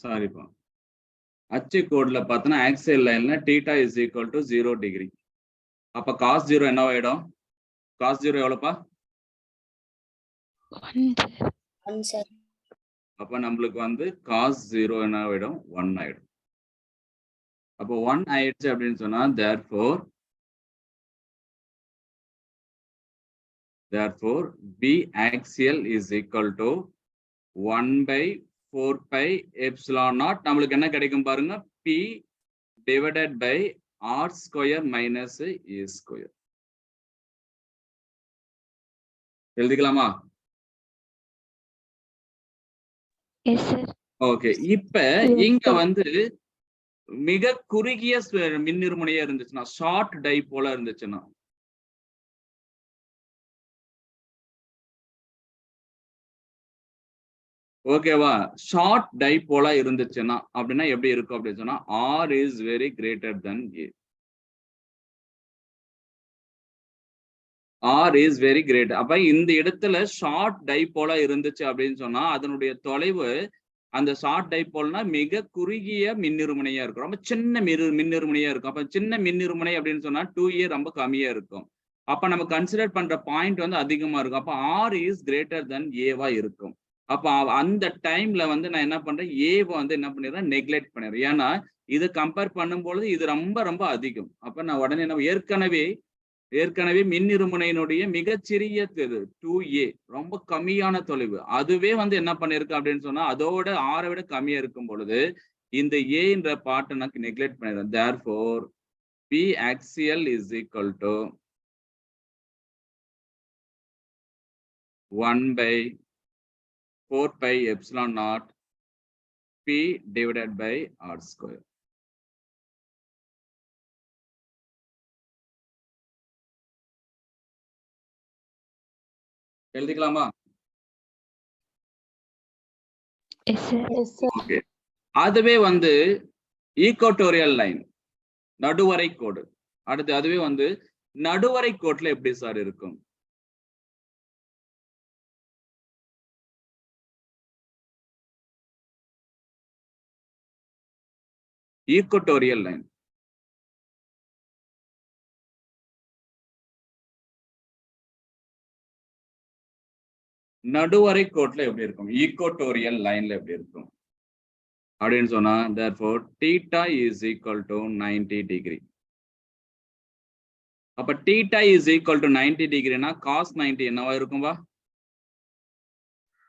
சாரிப்பா, அச்சு கோட்ல பார்த்தோன்னா ஆக்சியல் லைன்ல θ is equal to 0 degree. அப்ப cos 0 என்னவாயிடும்? cos 0 எவ்வளவுப்பா? 1 sir. அப்ப நம்மளுக்கு வந்து cos 0 என்னவாயிடும்? 1 ஆயிடும். அப்போ 1 ஆயிடுச்சு அப்படின்னு சொன்னா therefore b axial is equal to 1/4 pi epsilon naught. நம்மளுக்கு என்ன கிடைக்கும் பாருங்க, p divided by r square minus a square. எழுதிக்கலாமா? Yes sir. Okay. இப்ப இங்க வந்து மிக குறுகிய மின்னிருமுனையா இருந்துச்சுன்னா, ஷார்ட் டைபோலா இருந்துச்சுன்னா, ஓகேவா? ஷார்ட் டைபோலா இருந்துச்சுன்னா அப்படின்னா எப்படி இருக்கும் அப்படின்னு சொன்னா r is very greater than a. r is very great. அப்ப இந்த இடத்துல ஷார்ட் டைபோலா இருந்துச்சு அப்படின்னு சொன்னா அதனுடைய தொலைவு, அந்த ஷார்ட் டைபோல்னா மிக குறுகிய மின்னிருமுனையா இருக்கும், ரொம்ப சின்ன மின்னிருமுனையா இருக்கும். அப்ப சின்ன மின்னிருமுனை அப்படின்னு சொன்னா 2a ரொம்ப கம்மியா இருக்கும். அப்ப நம்ம கன்சிடர் பண்ற பாயிண்ட் வந்து அதிகமா இருக்கும். அப்ப r is greater than a-வா இருக்கும். அப்ப அந்த டைம்ல வந்து நான் என்ன பண்றேன், a-வை வந்து என்ன பண்ணிடுறேன், நெக்லெக்ட் பண்ணிடுறேன். ஏன்னா இது கம்பேர் பண்ணும்பொழுது இது ரொம்ப ரொம்ப அதிகம். அப்ப நான் உடனே நம்ம ஏற்கனவே மின்னிருமுனையினுடைய மிகச்சிறிய 2a ரொம்ப கம்மியான தொலைவு, அதுவே வந்து என்ன பண்ணிருக்கு அப்படின்னு சொன்னா அதோட 6 விட கம்மியா இருக்கும் பொழுது இந்த a என்ற பார்ட்டை நான் நெக்லெக்ட் பண்ணிடுறேன். therefore p axial is equal to 1/4 pi epsilon naught p divided by r square. எழுதிக்கலாமா? Yes, sir. Okay. அதுவே வந்து ஈக்குவட்டோரியல் லைன், நடுவரை கோடு. அடுத்து அதுவே வந்து நடுவரை கோட்டுல எப்படி சார் இருக்கும்? Equatorial line. நடுவரை கோட்டுல எப்படி இருக்கும்? ஈக்குவட்டோரியல் லைன்ல எப்படி இருக்கும் அப்படின்னு சொன்னா, therefore theta is equal to 90 degree. அப்ப theta is equal to 90 degreeனா cos 90 என்னவா இருக்கும்பா?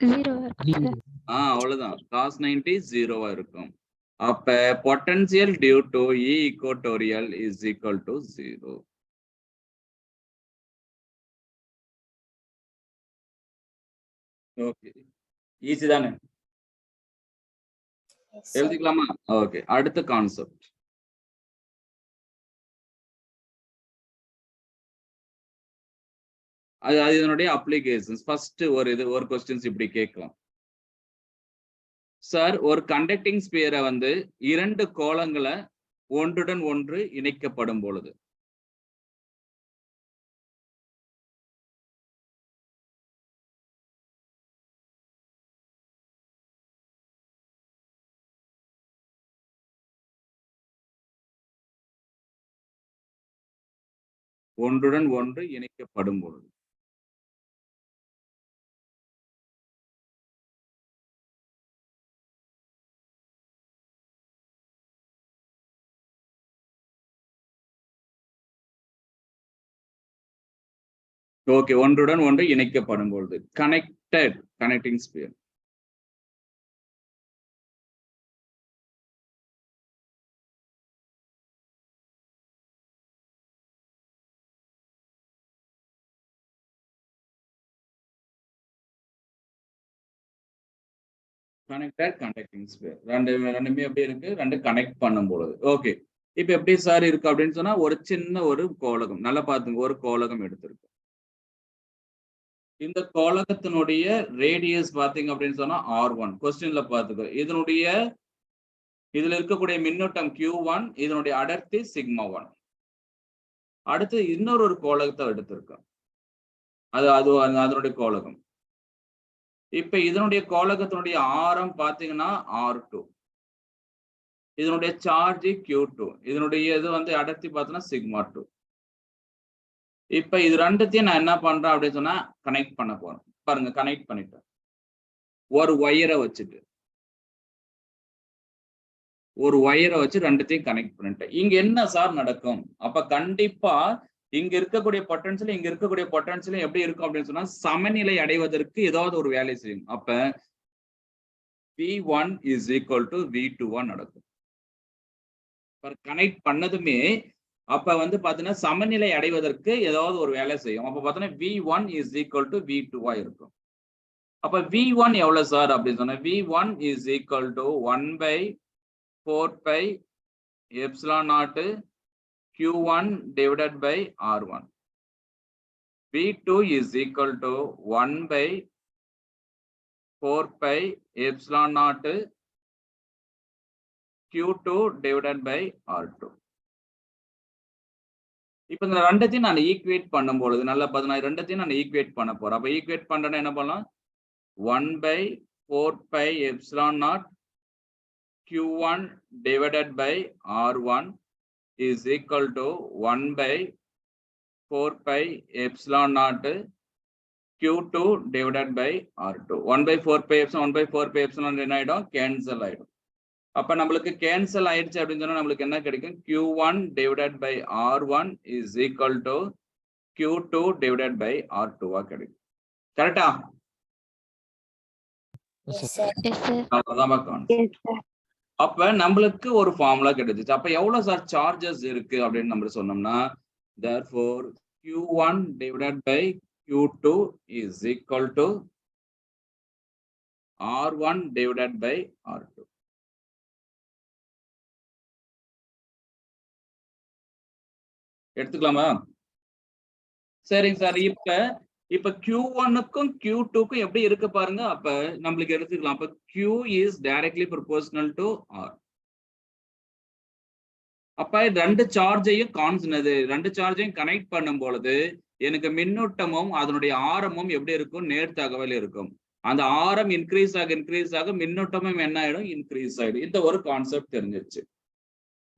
0 இருக்கும் sir. அவ்வளவுதான். cos 90 0வா இருக்கும். அப்ப potential due to E equatorial is equal to 0. Okay, easy தானே? Yes, sir. எழுதிக்கலாமா? ஓகே, அடுத்த கான்செப்ட். அது இதனுடைய அப்ளிகேஷன்ஸ். ஃபர்ஸ்ட் ஒரு கொஸ்டின்ஸ் இப்படி கேட்கலாம். சார், ஒரு கண்டக்டிங் ஸ்பியரை வந்து 2 கோளங்களை ஒன்றுடன் ஒன்று இணைக்கப்படும் பொழுது ஒன்றுடன் ஒன்று இணைக்கப்படும் பொழுது ஓகே, ஒன்றுடன் ஒன்று இணைக்கப்படும் பொழுது connecting sphere. Connected conducting sphere ரெண்டுமே எப்படி இருக்கு? ரெண்டு கனெக்ட் பண்ணும் பொழுது. ஓகே, இப்ப எப்படி சார் இருக்கு அப்படின்னு சொன்னா, ஒரு சின்ன ஒரு கோலகம், நல்லா பாத்துங்க, ஒரு கோலகம் எடுத்திருக்கு. இந்த கோலகத்தினுடைய ரேடியஸ் பாத்தீங்க அப்படின்னு சொன்னா R1. கொஸ்டின்ல பாத்துக்கோ, இதுல இருக்கக்கூடிய மின்னோட்டம் Q1, இதனுடைய அடர்த்தி σ1. அடுத்து இன்னொரு கோலகத்தை எடுத்திருக்கோம், அதனுடைய கோலகம். இப்ப இதனுடைய கோலகத்தினுடைய ஆரம் பாத்தீங்கன்னா R2, இதனுடைய சார்ஜ் Q2, இதனுடைய இது வந்து அடர்த்தி பார்த்தீங்கன்னா σ2. இப்ப இது ரெண்டுத்தையும் நான் என்ன பண்றேன் அப்படின்னு சொன்னா கனெக்ட் பண்ண போறேன். பாருங்க, கனெக்ட் பண்ணிட்டேன். ஒரு ஒயரை வச்சு ரெண்டுத்தையும் கனெக்ட் பண்ணிட்டேன். இங்க என்ன சார் நடக்கும்? அப்ப கண்டிப்பா இங்க இருக்கக்கூடிய பொட்டன்ஷியல் எப்படி இருக்கும் அப்படின்னு சொன்னா, சமநிலை அடைவதற்கு ஏதாவது ஒரு வேலை செய்யும். அப்ப V1 is equal to V21 நடக்கும். கனெக்ட் பண்ணதுமே அப்ப வந்து பாத்தீங்கன்னா சமநிலை அடைவதற்கு ஏதாவது ஒரு வேலை செய்யும். அப்ப பாத்தீங்கன்னா V1 is equal to V2 இருக்கும். அப்ப V1 எவ்வளவு சார் அப்படின்னு சொன்னா, V1 is equal to 1/4 pi epsilon naught Q1 divided by R1. V2 is equal to 1/4 pi epsilon naught Q2 divided by R2. இப்ப இந்த ரெண்டத்தையும் நான் ஈக்குவேட் பண்ணும்போது நல்லா பார்த்தீங்கன்னா ரெண்டத்தையும் நான் ஈக்குவேட் பண்ண போறேன். அப்ப ஈக்குவேட் பண்றேன்னா என்ன பண்ணலாம்? 1/4 pi epsilon naught Q1 divided by R1 is equal to 1/4 pi epsilon naught Q2 divided by R2. 1/4 pi epsilon என்ன ஆயிடும்? கேன்சல் ஆயிடும். அப்ப நம்மளுக்கு கேன்சல் ஆயிடுச்சு அப்படின்னு சொன்னா நம்மளுக்கு என்ன கிடைக்கும்? Q1 divided by R1 is equal to Q2 divided by R2 கிடைக்கும். கரெக்டா? Yes, sir. Yes, sir. அப்ப நம்மளுக்கு ஒரு ஃபார்முலா கிடைச்சிச்சு. அப்ப எவ்வளவு சார் சார்ஜஸ் இருக்கு அப்படின்னு நம்ம சொன்னோம்னா, therefore Q1 divided by Q2 is equal to R1 divided by R2. எடுத்துக்கலாமா? சரிங்க சார். இப்ப இப்ப Q1க்கும் Q2க்கும் எப்படி இருக்கு பாருங்க. அப்ப நம்மளுக்கு எடுத்துக்கலாம். அப்ப Q is directly proportional to R. அப்ப ரெண்டு சார்ஜையும் ரெண்டு சார்ஜையும் கனெக்ட் பண்ணும் பொழுது எனக்கு மின்னூட்டமும் அதனுடைய ஆரமும் எப்படி இருக்கும், நேர்த்தகவல் இருக்கும். அந்த ஆரம் இன்க்ரீஸ் ஆக மின்னூட்டமும் என்ன ஆயிடும், இன்க்ரீஸ் ஆயிடும். இந்த ஒரு கான்செப்ட் தெரிஞ்சிருச்சு.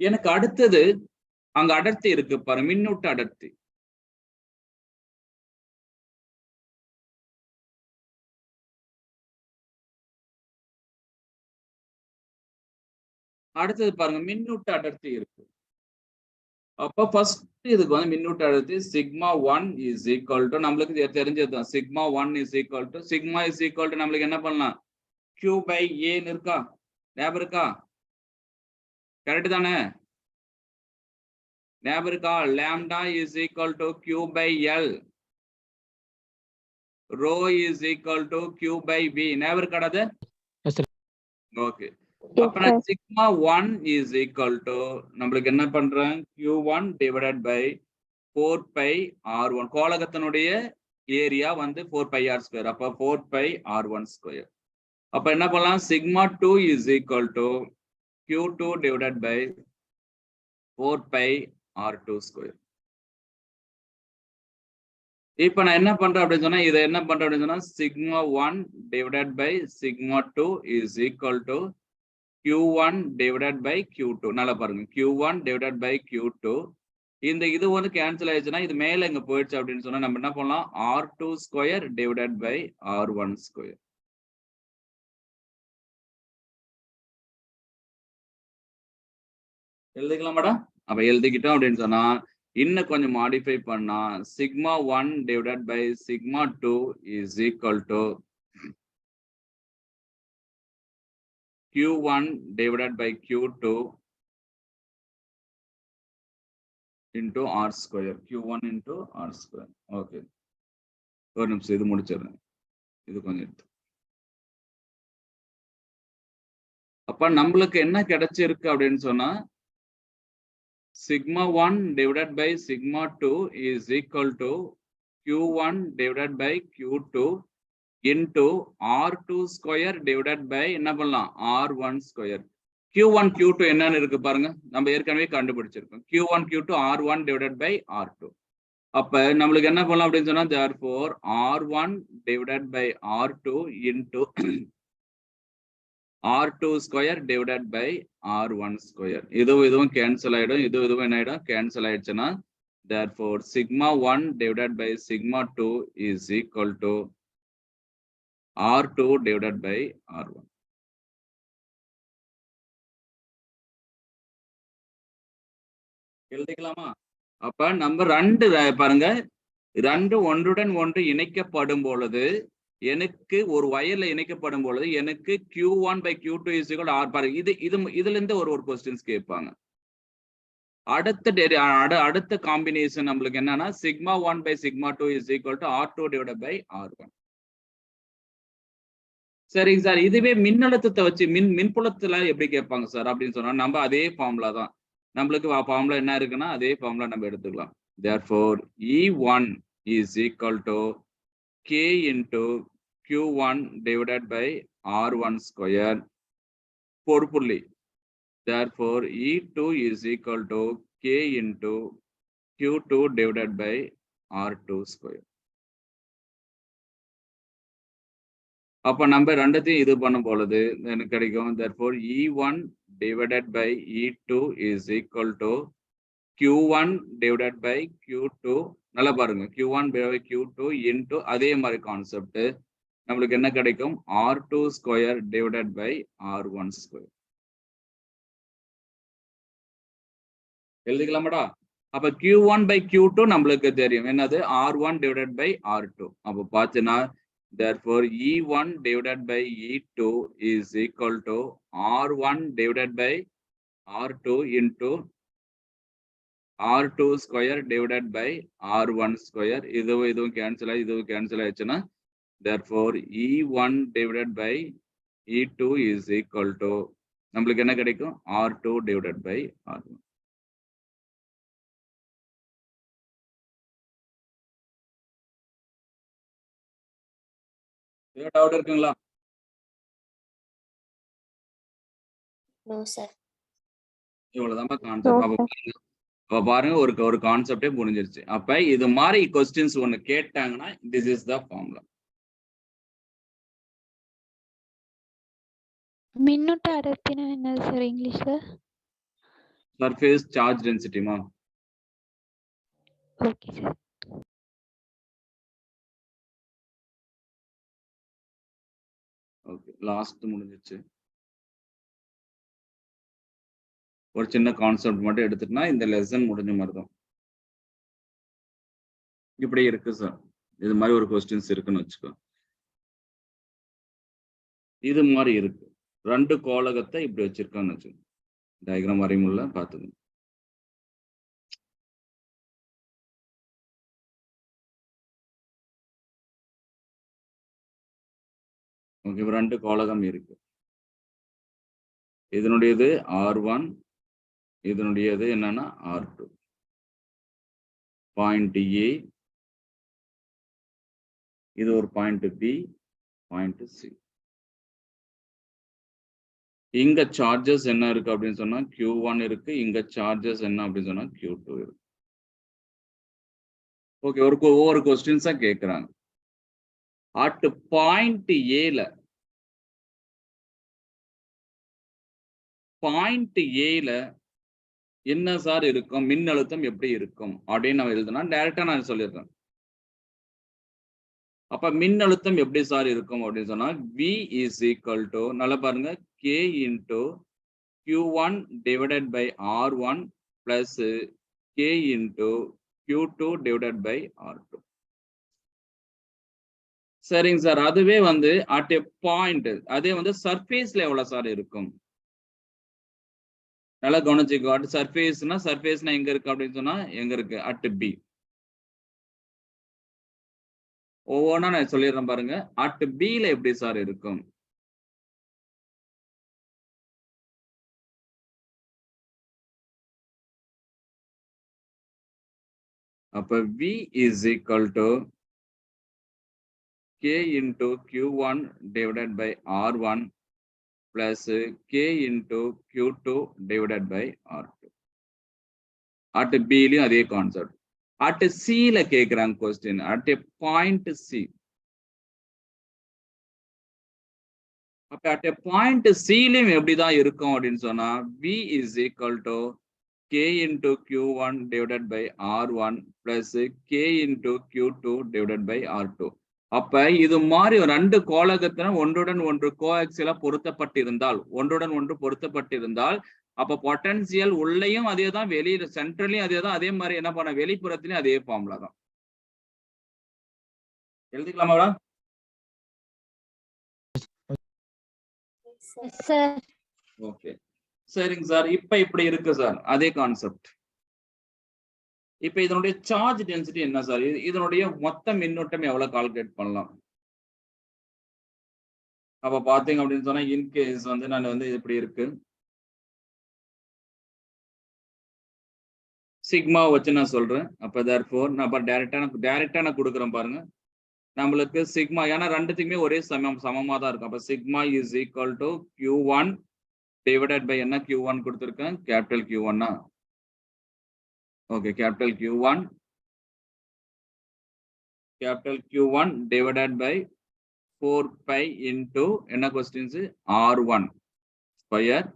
எனக்கு அடுத்தது அங்க அடர்த்தி இருக்கு பாருங்க, மின்னூட்ட அடர்த்தி. அடுத்தது பாருங்க, மின்னூட்ட அடர்த்தி இருக்கு. அப்ப ஃபர்ஸ்ட் இதுக்கு வந்து மின்னூட்ட அடர்த்தி சிக்மா 1 இஸ் ஈக்குவல் டு, நம்மளுக்கு தெரிஞ்சதுதான், sigma 1 is equal to, sigma is equal to நம்மளுக்கு என்ன பண்ணலாம், Q பை ஏன்னு இருக்கா, ஞாபகம் இருக்கா, கரெக்ட் தானே, ஞாபகம் இருக்கா, lambda is equal to Q by L, rho is equal to Q by V, ஞாபகம் இருக்காது. ஓகே, அப்ப சிக்மா 1 இஸ் ஈக்குவல் டு நம்மளுக்கு என்ன பண்றேன், Q1 divided by 4 pi R1, கோலகத்தினுடைய ஏரியா வந்து 4 பை R ஸ்கொயர். அப்ப 4 பை R1 ஸ்கொயர். அப்ப என்ன பண்ணலாம், sigma 2 is equal to Q2 divided by 4 by R2 square. இப்ப நான் என்ன பண்றேன் அப்படின்னு சொன்னா, இதை என்ன பண்றேன் அப்படின்னு சொன்னா, sigma 1 divided by sigma 2 is equal to Q1 divided by Q2. நல்லா பாருங்க, Q1 divided by Q2. இந்த இது வந்து கேன்சல் ஆயிடுச்சுன்னா இது மேல இங்க போயிடுச்சு அப்படின்னு சொன்னா நம்ம என்ன பண்ணலாம், R2 square divided by R1 square. எழுதிக்கலாம் மேடம். அப்ப எழுதிக்கிட்டோம் அப்படின்னு சொன்னா இன்னும் கொஞ்சம் மாடிஃபை பண்ணா sigma 1 divided by sigma 2 is equal to Q1 divided by Q2 into R square. Q1 into R square. Okay. ஒரு நிமிஷம் இது முடிச்சிடுறேன். இது கொஞ்சம் எடுத்து. அப்ப நம்மளுக்கு என்ன கிடைச்சிருக்கு அப்படின்னு சொன்னா, sigma 1 divided by sigma 2 is equal to Q1 divided by Q2 into R2 square divided by என்ன பண்ணலாம், R1 square. Q1 Q2 என்னன்னு இருக்கு பாருங்க, நம்ம ஏற்கனவே கண்டுபிடிச்சிருக்கோம். Q1 Q2 R1 divided by R2. அப்ப நம்மளுக்கு என்ன பண்ணலாம் அப்படின்னு சொன்னா, therefore R1 divided by R2 into R2 square divided by R1 square. இதுவும் கேன்சல் ஆயிடும், இதுவும் என்ன ஆயிடும், கேன்சல் ஆயிடுச்சுன்னா therefore sigma 1 divided by sigma 2 is equal to R2 divided by R1. எழுதிக்கலாமா? அப்ப நம்ம ரெண்டு பாருங்க, ரெண்டு ஒன்றுடன் ஒன்று இணைக்கப்படும் பொழுது எனக்கு ஒரு வயர்ல இணைக்கப்படும் பொழுது எனக்கு Q1 by Q2 is equal to R. பாருங்க, இதுல இருந்து ஒரு கொஸ்டின்ஸ் கேட்பாங்க. அடுத்த காம்பினேஷன் நம்மளுக்கு என்னன்னா sigma 1 by sigma 2 is equal to R2 divided by R1. சரிங்க சார், இதுவே மின்னழுத்தத்தை வச்சு மின்புலத்துல எப்படி கேட்பாங்க சார் அப்படின்னு சொன்னா நம்ம அதே ஃபார்முலா தான், நம்மளுக்கு ஃபார்முலா என்ன இருக்குன்னா அதே ஃபார்முலா நம்ம எடுத்துக்கலாம். therefore E1 is equal to K into Q1 divided by R1 square பொறுப்புள்ளி. therefore E2 is equal to K into Q2 divided by R2 square. அப்ப நம்ம ரெண்டத்தையும் இது பண்ணும் பொழுது எனக்கு கிடைக்கும், therefore E1 divided by E2 is equal to Q1 divided by Q2. நல்லா பாருங்க, Q1 by Q2 into அதே மாதிரி கான்செப்ட் நம்மளுக்கு என்ன கிடைக்கும், R2 square divided by R1 square. எழுதிக்கலாமாடா? அப்ப Q1 by Q2 நம்மளுக்கு தெரியும் என்னது, R1 divided by R2. அப்ப பாத்தீங்கன்னா therefore E1 divided by E2 is equal to R1 divided by R2 into R2 square divided by R1 square. இதுவும் cancel ஆகி இதுவும் cancel ஆயிடுச்சுன்னா therefore E1 divided by E2 is equal to நம்மளுக்கு என்ன கிடைக்கும், R2 divided by R1. ஏதாவது doubt இருக்குங்களா? No sir. இவ்வளவுதான் No, கான்செப்ட். sir. அப்ப பாருங்க ஒரு கான்செப்டே புரிஞ்சிருச்சு. அப்ப இது மாதிரி கொஸ்டின்ஸ் ஒண்ணு கேட்டாங்கன்னா திஸ் இஸ் த ஃபார்முலா. மின்னூட்ட அடர்த்தினா என்னது சார் இங்கிலீஷ்ல? சர்ஃபேஸ் சார்ஜ் டென்சிட்டிமா. Okay sir. ஓகே, லாஸ்ட் முடிஞ்சிச்சு. ஒரு சின்ன கான்செப்ட் மட்டும் எடுத்துட்டுனா இந்த லெசன் முடிஞ்ச மாதிரி தான். இப்படி இருக்கு சார். இது மாதிரி ஒரு கொஸ்டின்ஸ் இருக்குன்னு வச்சுக்கோ. இது மாதிரி இருக்கு. 2 கோலகத்தை இப்படி வச்சிருக்கான்னு வச்சுக்கோ. டயக்ராம் வரைமுள்ள பார்த்துக்கணும். ஓகே, 2 கோலகம் இருக்கு. இதனுடையது R1, இதனுடையது என்னன்னா R2. பாயிண்ட் A, இது ஒரு பாயிண்ட் B, பாயிண்ட் C. இங்க சார்ஜஸ் என்ன இருக்கு அப்படின்னு சொன்னா Q1 இருக்கு. இங்க சார்ஜஸ் என்ன அப்படின்னு சொன்னா Q2 இருக்கு. ஓகே, ஒவ்வொரு கொஸ்டின்ஸா கேட்கிறாங்க. அட் பாயிண்ட் ஏல என்ன சார் இருக்கும், மின்னழுத்தம் எப்படி இருக்கும் அப்படின்னு நம்ம எழுதுனா டைரக்டா நான் சொல்லிடுறேன். அப்ப மின்னழுத்தம் எப்படி சார் இருக்கும் அப்படின்னு சொன்னா V is equal to, நல்லா பாருங்க, K into Q1 divided by R1 plus K into Q2 divided by R2. சரிங்க சார். அதுவே வந்து அட் எ பாயிண்ட், அதே வந்து சர்ஃபேஸ்ல எவ்வளவு சார் இருக்கும்? நல்லா கவனிச்சுக்கோ. அட் சர்ஃபேஸ்னா எங்க இருக்கு அப்படின்னு சொன்னா எங்க இருக்கு? At B. ஒவ்வொன்றா நான் சொல்லிடுறேன் பாருங்க. அட் B-ல எப்படி சார் இருக்கும்? அப்ப V is equal to K into Q1 divided by R1 plus K into Q2 divided by R2. At B-லயும் அதே கான்செப்ட். அட் C-ல கேக்குறாங்க question. At a point C. அப்ப அட் எ பாயிண்ட் C-லயும் எப்படிதான் இருக்கும் அப்படின்னு சொன்னா V is equal to K into Q1 divided by R1 plus K into Q2 divided by R2. அப்ப இது மாதிரி 2 கோலகத்தின ஒன்றுடன் ஒன்று கோஆக்சியலா பொருத்தப்பட்டிருந்தால் அப்ப பொட்டன்சியல் உள்ளேயும் அதே தான், வெளியில சென்ட்ரலையும் அதே தான், அதே மாதிரி என்ன பண்ண வெளிப்புறத்திலையும் அதே ஃபார்முலா தான். எழுதிக்கலாமா? சார் ஓகே, சரிங்க சார். இப்ப இப்படி இருக்கு சார், அதே கான்செப்ட். இப்ப இதனுடைய சார்ஜ் டென்சிட்டி என்ன சார்? இதனுடைய மொத்த மின்னூட்டம் எவ்வளவு கால்குலேட் பண்ணலாம்? அப்ப பாத்தீங்க அப்படின்னு சொன்னா இன்கேஸ் வந்து நான் வந்து இப்படி இருக்கு, சிக்மா வச்சு நான் சொல்றேன். அப்ப therefore நான் டைரக்டா நான் கொடுக்குறேன் பாருங்க. நம்மளுக்கு சிக்மா, ஏன்னா ரெண்டுத்துக்குமே ஒரே சமமா தான் இருக்கும். அப்ப sigma is equal to Q1 divided by என்ன Q1 கொடுத்துருக்கேன், கேபிட்டல் Q1. ஓகே, capital Q1 divided by 4 by into என்ன கொஸ்டின்ஸ் R1 ஸ்கொயர்.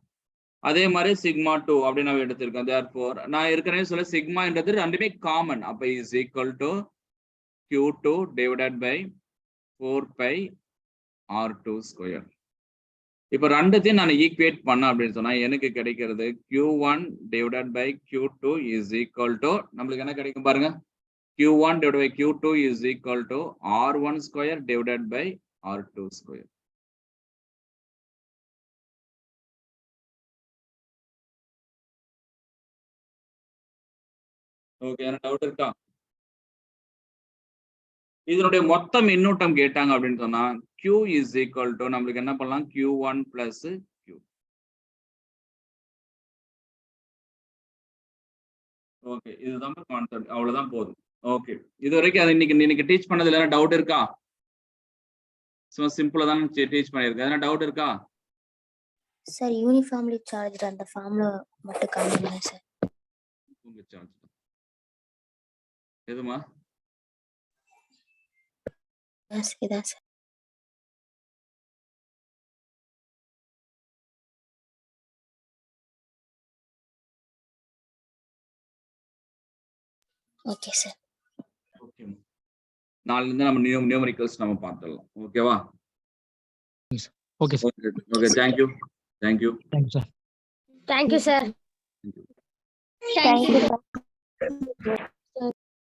அதே மாதிரி சிக்மா 2 அப்படின்னு நான் எடுத்திருக்கேன். therefore நான் ஏற்கனவே சொல்ல சிக்மான்றது ரெண்டுமே காமன். அப்ப is equal to Q2 divided by 4 pi R2 square. இப்ப ரெண்டுத்தையும் நான் ஈக்குவேட் பண்ண அப்படின்னு சொன்னா எனக்கு கிடைக்கிறது Q1 divided by Q2 is equal to, நம்மளுக்கு என்ன கிடைக்கும் பாருங்க, Q1 divided by Q2 is equal to R1 square divided by R2 square. Okay, என்ன டவுட் இருக்கா? இதனுடைய மொத்த மின்னூட்டம் கேட்டாங்க அப்படின்னு சொன்னா Q is equal to, நம்மளுக்கு என்ன பண்ணலாம், Q1 plus Q. ஓகே, இதுதான் கான்செப்ட். அவ்வளவுதான் போதும். ஓகே, இது வரைக்கும் அது இன்னைக்கு டீச் பண்ணதுல டவுட் இருக்கா? சும்மா சிம்பிளா தான் டீச் பண்ணியிருக்கேன். எதனா டவுட் இருக்கா? சார் யூனிஃபார்ம்லி சார்ஜ் அந்த ஃபார்ம்ல மட்டும் காமிங்க சார். எதுமா? இதான் சார். Okay sir. ஓகே. நாளைல இருந்து நம்ம நியூமரிக்கல்ஸ் நம்ம பார்த்துடலாம். ஓகேவா? Okay sir. Okay, thank you. Thank you. Thank you sir. Thank you sir. Thank you. Thank you sir.